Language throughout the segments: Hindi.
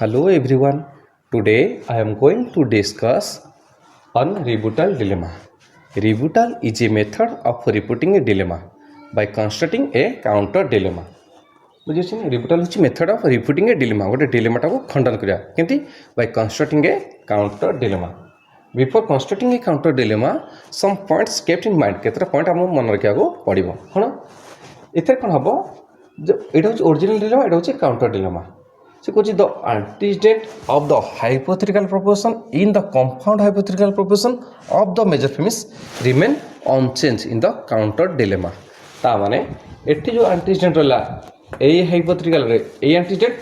Hello everyone. Today I am going to discuss on rebuttal dilemma. Rebuttal is a method of refuting a dilemma by constructing a counter dilemma. बुझे rebuttal is method of refuting a dilemma. गोटे dilemma टाको खंडन करिया केंति by constructing a counter dilemma. Before constructing a counter dilemma, some points kept in mind. केतरा पॉइंट हम मन रखिया को पड़िबो हण एथर कोन हबो एटा होची ओरिजिनल डिलेमा एटा होची काउंटर डिलेमा से कुछ the antecedent of the hypothetical proposition in the compound hypothetical proposition of the major premise remain unchange in the counter dilemma ता माने एठी जो एंटीजेंट रहला ए हाइपोथेटिकल रे ए एंटीजेंट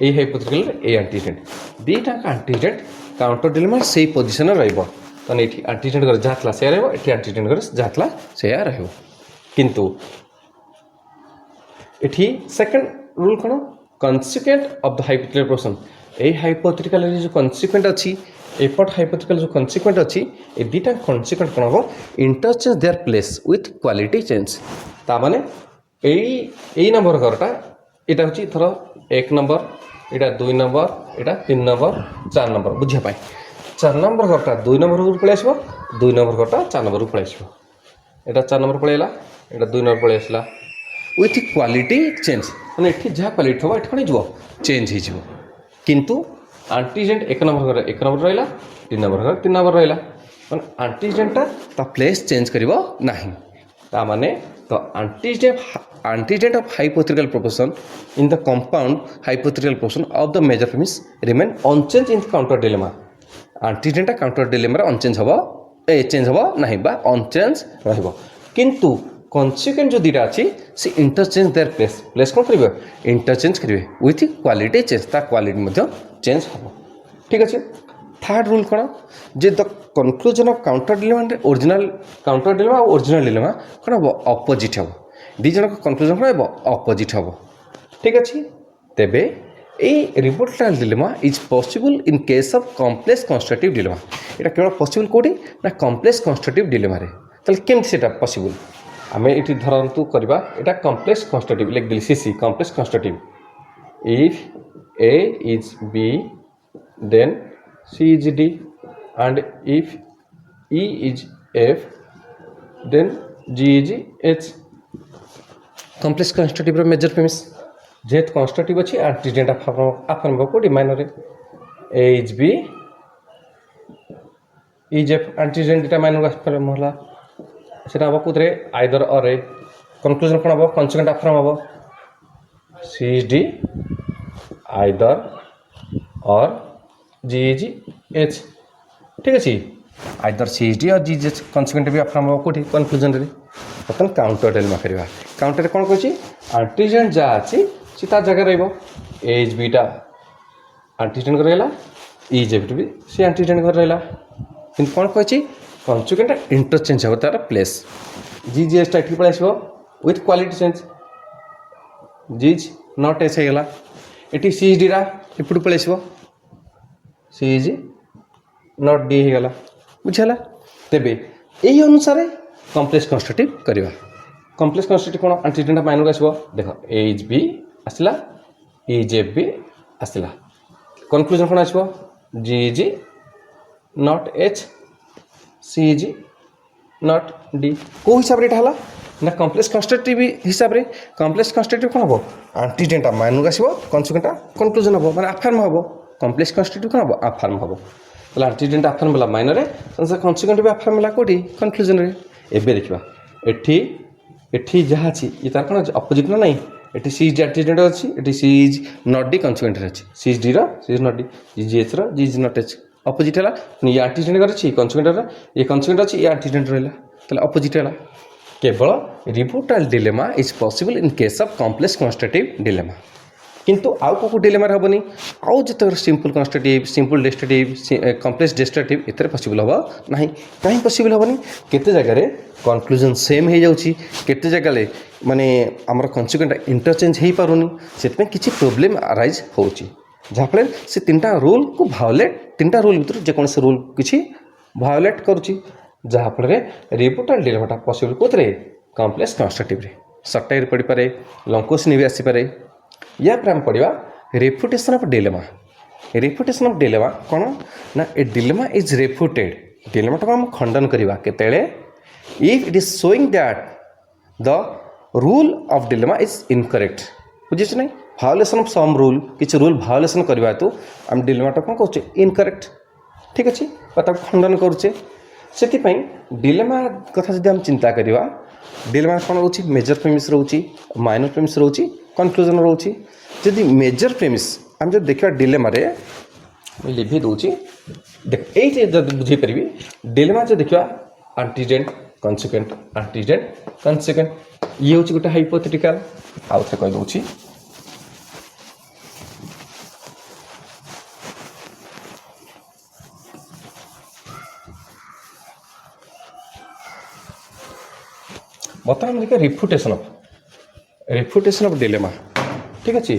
ए हाइपोथेटिकल रे ए एंटीजेंट दीटा एंटीजेंट काउंटर डिलेमा सेही पोजीशन रे रहबो तने एठी एंटीजेंट कर जातला से रहबो एठी एंटीजेंट कर जातला से रहबो किंतु एठी second rule cone consequent of the hypothetical proportion A hypothetical रे जो consequent अछि एपट hypothetical जो consequent अछि ए दिटा consequent कोन हो interchange their place with quality change ता माने एई नंबर घरटा एटा होछि थरो 1 नंबर एटा 2 नंबर एटा 3 नंबर 4 नंबर बुझिया पाए 4 नंबर घरटा 2 नंबर ऊपर पळे आसीबो 2 नंबर घरटा 4 नंबर ऊपर पळे आसीबो एटा 4 नंबर पळेला एटा 2 नंबर पळे आसला with quality change माने एठी जा क्वालिटी हो एठी कोन जइबो चेंज हे जइबो किंतु एंटीजेंट 1 नंबर घर 1 नंबर रहला 3 नंबर घर 3 नंबर रहला माने एंटीजेंट ता प्लेस चेंज करिवो नाही ता माने तो antecedent of hypothetical proposition in the compound hypothetical proposition of the major premise remain unchange in counter dilemma antecedent counter dilemma रे अनचेंज हबो चेंज हबो नाही बा अनचेंज रहबो किंतु consequent जो दीटा अछि से इंटरचेंज देयर प्लेस कोन करिवे इंटरचेंज करिवे विथ क्वालिटी चेंज ता क्वालिटी मध्ये चेंज हबो ठीक अछि third rule cone J the conclusion of counter dilemma original counter dilemma और ओरिजिनल डिलेमा कोन हबो ऑपोजिट हबो दी जन को कंक्लूजन कोन हबो ऑपोजिट हबो ठीक अछि तेबे a rebuttal dilemma is possible in case of complex constructive dilemma एटा केवल पॉसिबल कोडी ना कॉम्प्लेक्स कंस्ट्रक्टिव डिलेमा रे तले केम सेटा पॉसिबल आमे इटी धरंतु करबा एटा कॉम्प्लेक्स कंस्ट्रक्टिव लिख दिली सीसी complex constructive if A is B then C is D and if E is F then G is H complex constructive रो मेजर प्रीमिस जेत कंस्ट्रक्टिव अछि एंटीजेंट आफर्म कोडी minor A is B is F antecedent डेटा माइनर आफर्म होला सेटा अब कुतरे आइदर और ए कंक्लूजन कोन अब कॉन्सिक्वेंट आफर्म अब सी इज डी आइदर और जी इज एच ठीक अछि आइदर सी इज डी और जी इज एच कॉन्सिक्वेंट भी आफर्म अब कोठी कंक्लूजन रे अपन काउंटर डिलेमा करबा काउंटर कोन कहछि एंटीजेंट जा अछि सीता जगह रहइबो ए इज बी टा एंटीजेंट कर रहला ई इज एफ भी से एंटीजेंट कर रहला किंतु कोन कहछि कॉन्सिक्वेंट इंटरचेंज हो तार प्लेस जी जी एस टाइट पळे आसीबो with quality change G is not S हेला एटी सी इज डी रा एपटू पळे आसीबो सी इज नॉट डी हे गेला बुझला तेबे एही अनुसार कॉम्प्लेक्स कंस्ट्रक्टिव करबा कॉम्प्लेक्स कंस्ट्रक्टिव कोन एंटीजेंट माइनर आसीबो देखो ए इज बी आसला ई इज एफ बी आसला कंक्लूजन कोन आसीबो G is not H C is not D को हिसाब रे हाला ना कॉम्प्लेक्स कंस्ट्रक्टिव हिसाब रे कॉम्प्लेक्स कंस्ट्रक्टिव कोन हबो एंटीजेंट माइनर आसीबो कॉन्सिक्वेंट कंक्लूजन हबो माने आफर्म हबो कॉम्प्लेक्स कंस्ट्रक्टिव कोन हबो आफर्म हबो तला एंटीजेंट आफर्म वाला माइनर रे संसा कॉन्सिक्वेंट भी आफर्म वाला कोडी कंक्लूजन रे एबे देखिबा एठी जहा छी इ तार कोन अपोजिट ना नहीं एठी सी इज एंटीजेंट अछि एठी C is not D consequent रे अछि सी इज डी रो C is not D G H रो G is not H opposite है ये एंटीजेंट कर कॉन्सिक्वेंट ये कॉन्सिक्वेंट अच्छी ये एंटीजेंट रहा ताले अपोजिट है केवल rebuttal dilemma is possible in case of complex constructive dilemma किंतु आउ को डिलेमा हेबनी आउ जत simple constructive simple destructive complex destructive एतरे पॉसिबल हबो नाही काहे पॉसिबल हबनी केते जगह रे कंक्लूजन सेम हे जाउची केते जगह ले माने हमर कॉन्सिक्वेंट इंटरचेंज हे पारुनी सेतमे किछि प्रॉब्लम अराइज होउची जहाँफल से तीनटा रूल को भायोलेट तीनटा रूल भर जेकोसी रूल किसी भायोलेट करुच्ची जहाँफल रिबुटल डिलेमाटा पॉसिबल कोथरे कॉम्प्लेक्स कंस्ट्रक्टिव रे सट्टाई पड़ पारे लंग क्वेश्चन भी आसीपे या आम पढ़ा refutation of dilemma refutation of dilemma कौन ना ए डिलेमा इज रेफ्यूटेड डिलेमाटा को हम खंडन करवा केतेले if it is showing that the rule of dilemma is incorrect बुझे ना भायोलेसन ऑफ सम रूल किसी रूल भायोलेसन करवा तो आम डिलेमाटा कौन कहे इनकरेक्ट ठीक अच्छे खंडन करुचे से डिलेमा कथा जब आम चिंता करवा डिलेमा कौन रोचे मेजर प्रेमिस रोचे माइनर प्रेमिस रोचे कनक्लूजन रोचे जदि मेजर प्रेमिस आम जब देखा डिलेमा रे लिखी दूची देख ये बुझेपारि डिलेमा जो देखा आंटीजेंट कन्सिक्वेंट आंटीजेंट कन्सिक्वेंट ये हूँ गोटे हाइपोथेटिकल आउ थे कहीदे बर्तमान देखिए रिफ्यूटेशन ऑफ डिलेमा ठीक अच्छे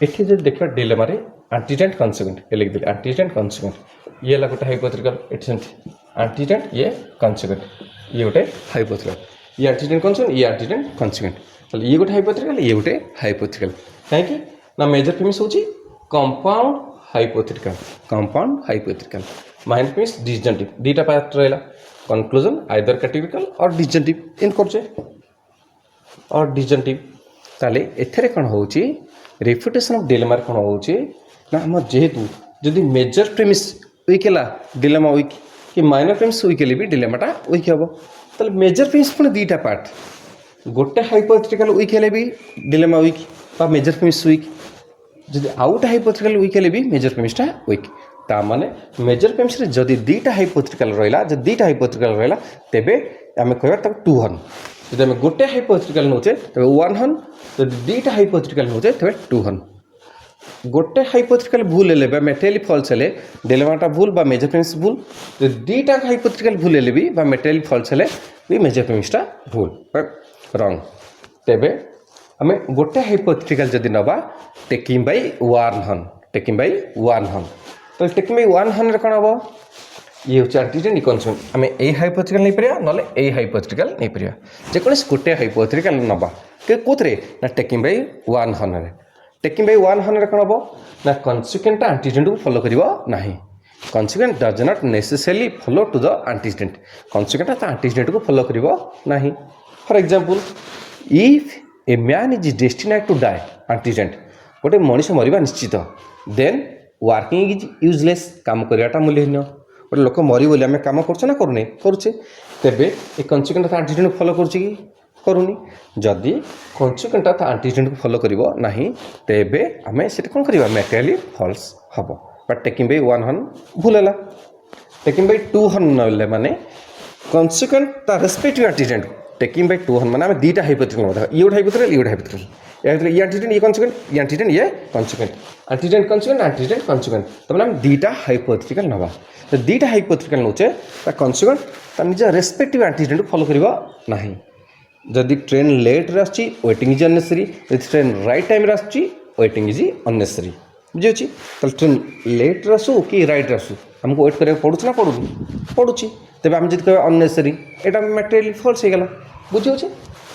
ये जो देखा डिलेमा रे आंटीजेंट कन्सिक्वेंट ये लिख देली आंटीजेंट कन्सिक्वेंट ये है गोटे हाइपोथेटिकल ये आंटीजेंट ये कन्सिक्वेंट ये गोटे हाइपोथेटिकल ये आंटीजेंट कन्सिक्वेंट ये आंटीजेंट कन्सिक्वेंट ये गोटे हाइपोथेटिकल ये गोटे हाइपोथेटिकल कहीं ना मेजर प्रेमिस होची compound hypothetical minor premise disjunctive दीटा पार्ट रहा कंक्लूजन आइदर कैटेगोरिकल और डिसजंक्टिव इन करछे और डिसजंक्टिव ताले एथरे कोन होची रेफ्यूटेशन ऑफ डिलेमा कौन होची ना हम जेहेतु जदि मेजर प्रेमिस वीक है डिलेमा वीक कि माइनर प्रेमिस वीक है भी डिलेमाटा वीक हम तो मेजर प्रेमिस पुणी दीटा पार्ट गोटे हाइपोथेटिकल वीक है भी डिलेमा वीक बा मेजर प्रेमिस वीक जदि आउ गोटे हाइपोथेटिकल वीक है भी मेजर प्रेमिसटा वीक ता माने मेजर प्रेमिस रे जदि दीटा हाइपोथेटिकल रहिला जदि दीटा हाइपोथेटिकल रहिला तेबे आमे कहबा तब 2 हन जदि आमे गोटे हाइपोथेटिकल नोचे तबे 1 हन जदि दीटा हाइपोथेटिकल नोचे तबे 2 हन गोटे हाइपोथेटिकल भूल हेले बा मेटेरियली फॉल्स हेले डिलेमाटा भूल बा मेजर प्रेमिस भूल जदि दीटा हाइपोथेटिकल भूल हेले भी बा मेटेरियली फॉल्स हेले भी मेजर प्रेमिसटा भूल रॉन्ग तेबे आमे गोटे हाइपोथेटिकल जदि नबा टेकिंग बाय 1 हन तो टेकिंग बाय 1 हन रे कोन हबो ये हूँ आंटीजेंट कन्सिक्वेंट आम ए हाइपोथेटिकल नहीं पारिया ना ए हाइपोथेटिकल नहीं पारिया जेकोसी गोटे हाइपोथेटिकल नबा कोथरे ना टेकिंग बाय 1 हन रे टेकिंग बाय 1 हन रे कोन हबो ना कन्सिक्वेंट आंटीजेंट को फॉलो करिवो नाही consequent does not necessarily follow to the antecedent consequent antecedent को फॉलो करिवो नाही for example if a man is destined to die antecedent गोटे मनीष मरिबा निश्चित देन वर्किंग इज यूजलेस काम करियाटा मूल्यहीन गोटे लोक मरी बोली आम कम कर करूने करुचे तेबे ये कन्सिक्वेंट आंटीजेंट को फॉलो करुचे कि करूनी जदि कन्सिक्वेंट आंटीजेंट को फॉलो करिवो नाही तेबे आमे सेटा कोन करिवा मेटेरियली फॉल्स हबो बट टेकिंग बाय 1 हन भूल हला टेकिंग बाय 2 हन नले माने कन्सिक्वेंट ता रेस्पेक्टिव आंटीजेंट टेकिंग बाय 2 हन माने आमे दीटा हाइपोथेटिकल होता ये गोटे हाइपोथेटिकल ये गोटे हाइपोथेटिकल ये आंटीजेंट ये कन्सिक्वेंट ये आंटीजेंट ये कन्सिक्वेंट आंटीजेंट कन्सिक्वेंट तो माने दीटा हाइपोथेटिकल नबा तो दीटा हाइपोथेटिकल नोचे कन्सिक्वेंट निज रेस्पेक्टिव आंटीजेंट को फॉलो करिवो नाही जदि ट्रेन लेट रे आछि वेटिंग इज अननेसेसरी जदि ट्रेन राइट टाइम रे आछि वेटिंग इज अननेसेसरी बुझे अछि तो ट्रेन लेट रे आसु कि राइट रे आसु हमको वेट करिया पड़ुछ ना पड़ुछि तबे हम जदि कहबा अननेसेसरी एटा मेटेरियली फॉल्स हे गेला बुझे अछि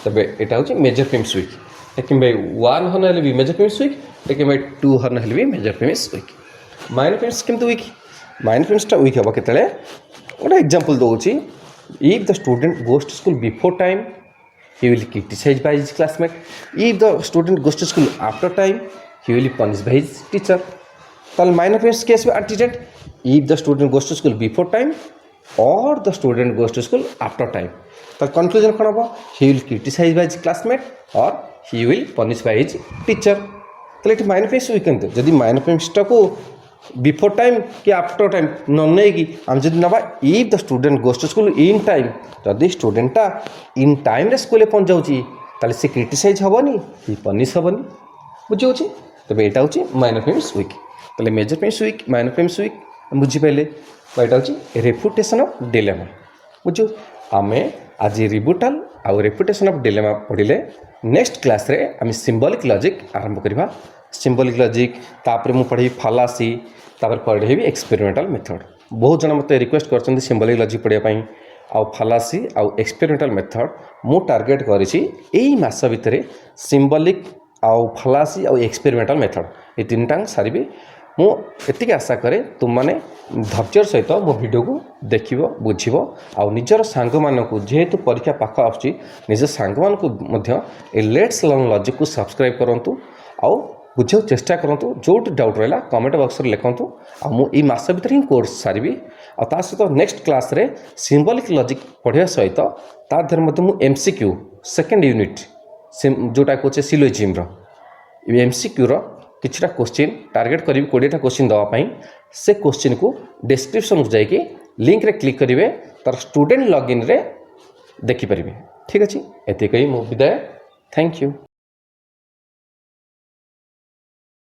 तबे एटा होछि major premise weak taking by 1 हन हेले भी major premise weak taking by 2 हन हेले भी major premise weak minor premise केमते वीक माइनर प्रेमिसटा वीक हम केतले गोटे एग्जांपल दोछि if the student goes to school before time he will criticized by his classmate if the student goes to school after time he will be punished by his teacher tal minor premise case में antecedent if the student goes to school before time or the student goes to school after time tal conclusion कौन होगा he will criticize by his classmate or he will punish by his teacher ताले ये minor premise weekend जदि minor premise टा को बिफोर टाइम कि आफ्टर टाइम नहीं कि आम जब ना if the student goes to school in time जदि स्टूडेंटा इन टाइम रे स्कूल पहुँच जाऊँगी से क्रिटिसाइज हेनी कि पनिश हेनी बुझे तेज यहाँ हूँ माइनर प्रेमिस वीक ताले major premise weak minor premise weak बुझीपारे यहाँ हूँ रेफ्यूटेशन ऑफ डिलेमा बुझे आम आज रिबुटाल आउ रेफ्यूटेशन ऑफ डिलेमा पढ़ले नेक्स्ट क्लास रे आम सिंबॉलिक लॉजिक आरंभ करवा सिंबॉलिक लॉजिक तापर मु पढ़ी फालासी तापर पढ़ेबी एक्सपेरिमेंटल मेथड बहुत जन मत रिक्वेस्ट कर सिंबॉलिक लॉजिक पढ़ाई आउ फालासी आउ एक्सपेरिमेंटल मेथड मु टार्गेट करिछि एई मास भितरे सिंबॉलिक आउ फालासी आउ एक्सपेरिमेंटल मेथड ए तीनटा सारिबे मु एतिक आशा करे तुम माने धैर्यर सहित मो वीडियो को देखिबो बुझिबो आउ निजर सांग मानकु जेहेतु परीक्षा पाख आछि निज सांग मानकु मध्य ए लेट्स लर्न लॉजिक को सब्सक्राइब करंतु आउ बुझियो चेष्टा करंतु जोट डाउट रहला कमेंट बॉक्स रे लिखंतु आ मु ई मास भीतर ही कोर्स सारिबी आ ता सहित नेक्स्ट क्लास रे सिंबॉलिक लॉजिक पढ़िया सहित ता धर मते मु एमसीक्यू सेकंड यूनिट जोटा कोचे सिलोजिम रो एमसीक्यू रो किछटा क्वेश्चन टार्गेट करी 20टा क्वेश्चन दवा पई से क्वेश्चन को डिस्क्रिप्शन को जाई लिंक रे क्लिक करिवे तार स्टूडेंट लॉगिन रे देखि परिबे। ठीक अछि एते कही मो विदाय। Thank you.